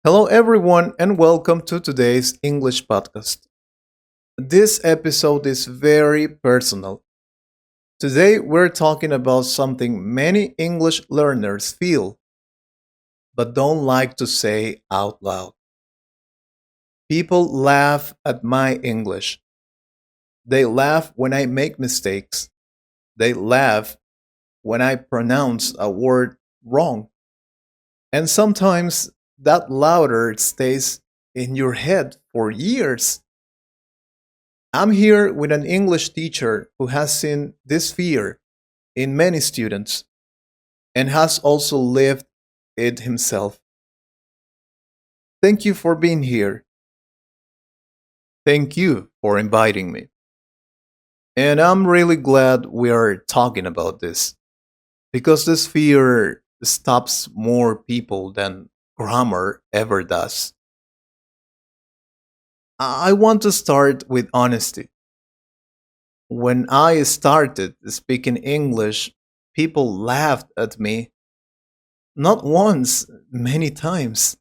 Hello, everyone, and welcome to today's English podcast. This episode is very personal. Today, we're talking about something many English learners feel but don't like to say out loud. People laugh at my English. They laugh when I make mistakes. They laugh when I pronounce a word wrong. And sometimes that louder stays in your head for years. I'm here with an English teacher who has seen this fear in many students and has also lived it himself. Thank you for being here. Thank you for inviting me. And I'm really glad we are talking about this because this fear stops more people than grammar ever does. I want to start with honesty. When I started speaking English, people laughed at me. Not once, many times.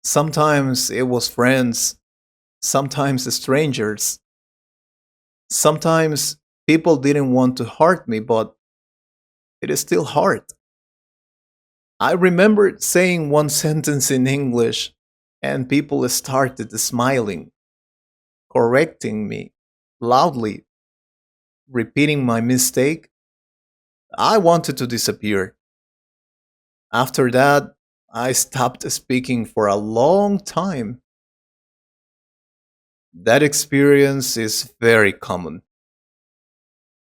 Sometimes it was friends, sometimes strangers. Sometimes people didn't want to hurt me, but it is still hard. I remember saying one sentence in English and people started smiling, correcting me loudly, repeating my mistake. I wanted to disappear. After that, I stopped speaking for a long time. That experience is very common,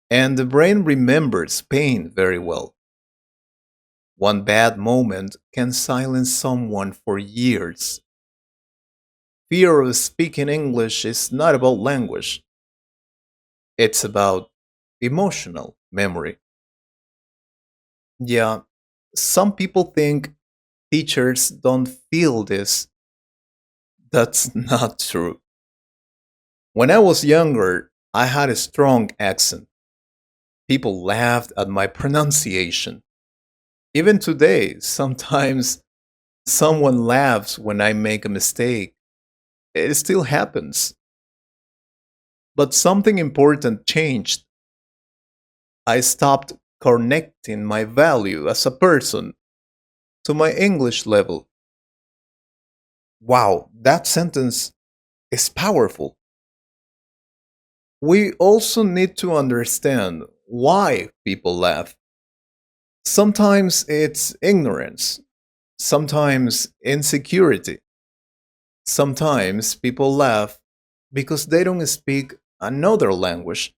and the brain remembers pain very well. One bad moment can silence someone for years. Fear of speaking English is not about language, it's about emotional memory. Yeah, some people think teachers don't feel this. That's not true. When I was younger, I had a strong accent. People laughed at my pronunciation. Even today, sometimes someone laughs when I make a mistake. It still happens. But something important changed. I stopped connecting my value as a person to my English level. Wow, that sentence is powerful. We also need to understand why people laugh. Sometimes it's ignorance, sometimes insecurity. Sometimes people laugh because they don't speak another language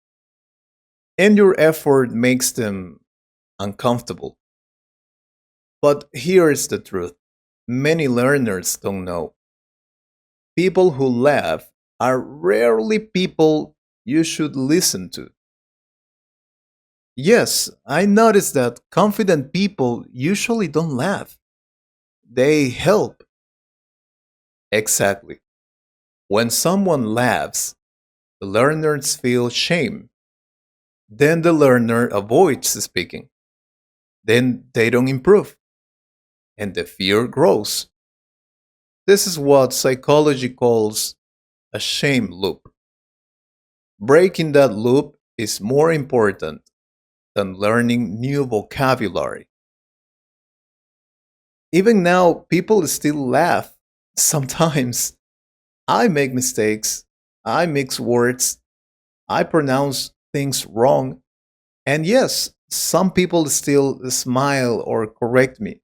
and your effort makes them uncomfortable. But here is the truth many learners don't know. People who laugh are rarely people you should listen to. Yes, I noticed that confident people usually don't laugh, they help. Exactly. When someone laughs, the learners feel shame. Then the learner avoids speaking. Then they don't improve, and the fear grows. This is what psychology calls a shame loop. Breaking that loop is more important than learning new vocabulary. Even now, people still laugh. Sometimes I make mistakes, I mix words, I pronounce things wrong, and yes, some people still smile or correct me.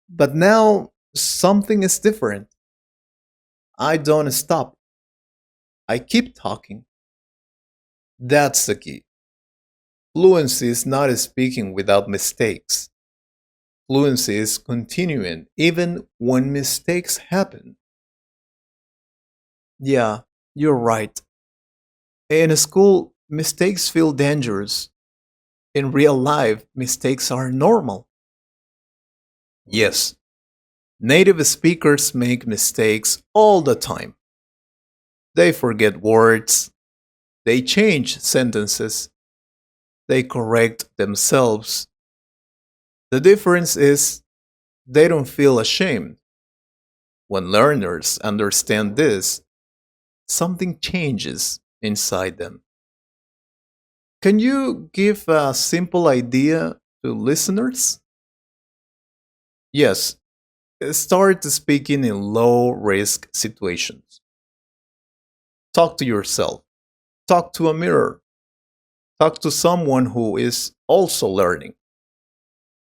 But now something is different. I don't stop, I keep talking. That's the key. Fluency is not speaking without mistakes. Fluency is continuing even when mistakes happen. Yeah, you're right. In school, mistakes feel dangerous. In real life, mistakes are normal. Yes, native speakers make mistakes all the time. They forget words, they change sentences, they correct themselves. The difference is they don't feel ashamed. When learners understand this, something changes inside them. Can you give a simple idea to listeners? Yes, start speaking in low risk situations. Talk to yourself, talk to a mirror, talk to someone who is also learning.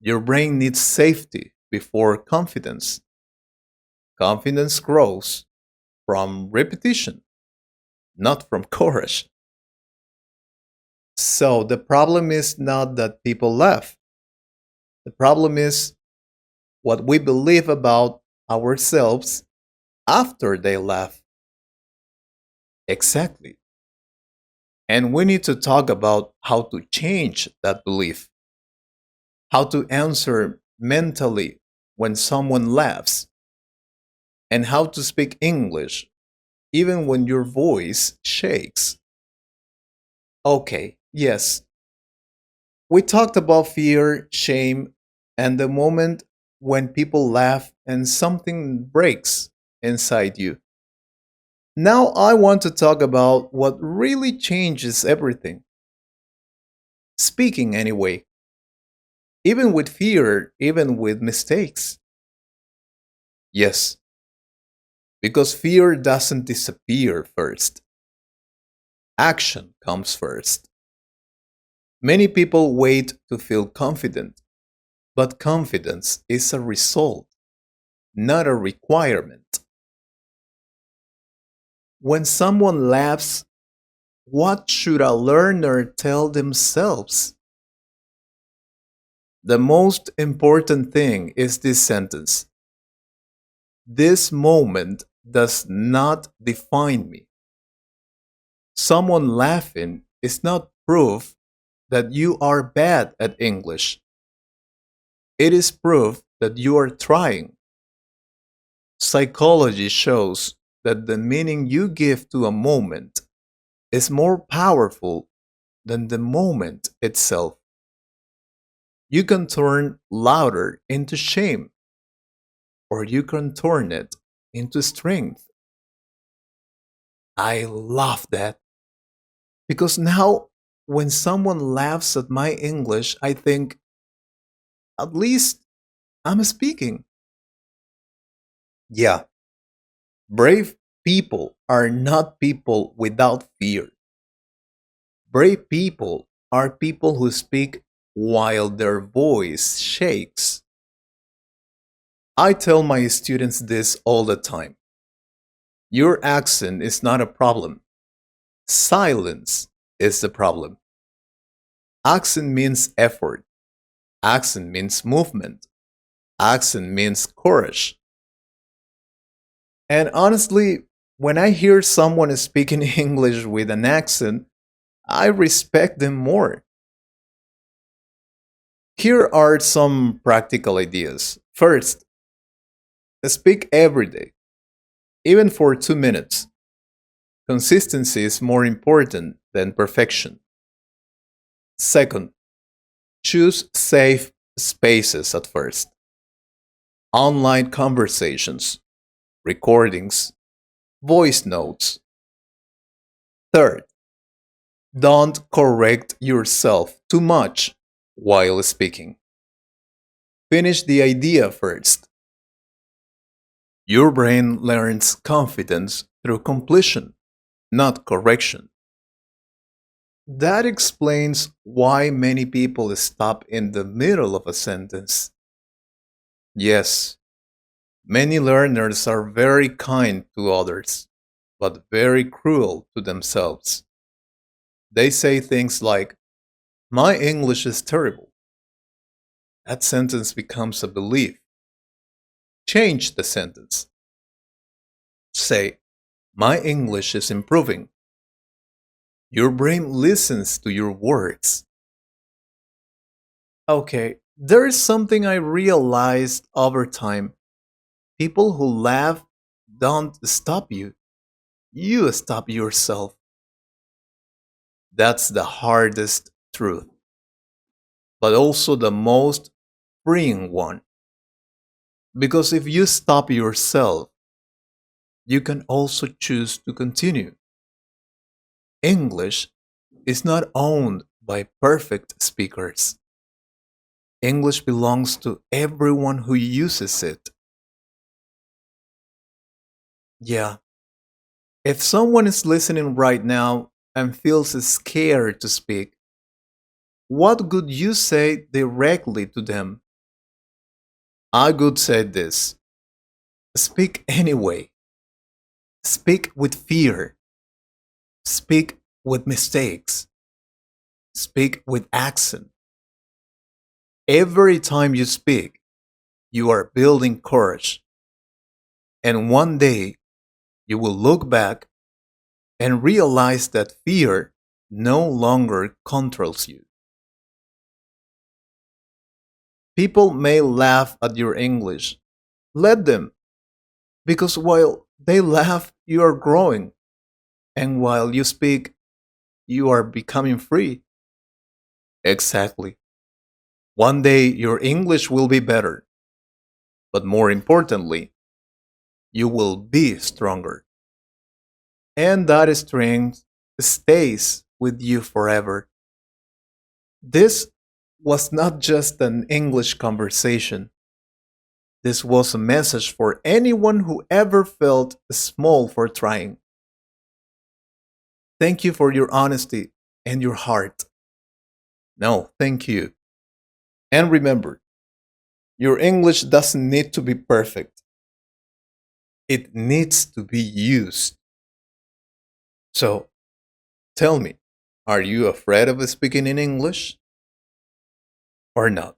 Your brain needs safety before confidence. Confidence grows from repetition, not from courage. So the problem is not that people laugh. The problem is what we believe about ourselves after they laugh. Exactly. And we need to talk about how to change that belief, how to answer mentally when someone laughs, and how to speak English even when your voice shakes. Okay, yes, we talked about fear, shame, and the moment when people laugh and something breaks inside you. Now I want to talk about what really changes everything. Speaking anyway, even with fear, even with mistakes. Yes, because fear doesn't disappear first, action comes first. Many people wait to feel confident, but confidence is a result, not a requirement. When someone laughs, what should a learner tell themselves? The most important thing is this sentence: this moment does not define me. Someone laughing is not proof that you are bad at English. It is proof that you are trying. Psychology shows that the meaning you give to a moment is more powerful than the moment itself. You can turn louder into shame, or you can turn it into strength. I love that because now when someone laughs at my English, I think, at least I'm speaking. Yeah, brave people are not people without fear. Brave people are people who speak while their voice shakes. I tell my students this all the time. Your accent is not a problem. Silence is the problem. Accent means effort. Accent means movement. Accent means courage. And honestly, when I hear someone speaking English with an accent, I respect them more. Here are some practical ideas. First, speak every day, even for 2 minutes. Consistency is more important than perfection. Second, choose safe spaces at first. Online conversations, recordings, voice notes. Third, don't correct yourself too much while speaking. Finish the idea first. Your brain learns confidence through completion, not correction. That explains why many people stop in the middle of a sentence. Yes, many learners are very kind to others, but very cruel to themselves. They say things like, my English is terrible. That sentence becomes a belief. Change the sentence. Say, my English is improving. Your brain listens to your words. Okay, there is something I realized over time. People who laugh don't stop you, you stop yourself. That's the hardest truth, but also the most freeing one. Because if you stop yourself, you can also choose to continue. English is not owned by perfect speakers. English belongs to everyone who uses it. Yeah, if someone is listening right now and feels scared to speak, what would you say directly to them? I would say this: speak anyway. Speak with fear. Speak with mistakes. Speak with accent. Every time you speak, you are building courage. And one day, you will look back and realize that fear no longer controls you. People may laugh at your English. Let them, because while they laugh, you are growing. And while you speak, you are becoming free. Exactly. One day, your English will be better. But more importantly, you will be stronger. And that strength stays with you forever. This was not just an English conversation. This was a message for anyone who ever felt small for trying. Thank you for your honesty and your heart. No, thank you. And remember, your English doesn't need to be perfect, it needs to be used. So tell me, are you afraid of speaking in English or not?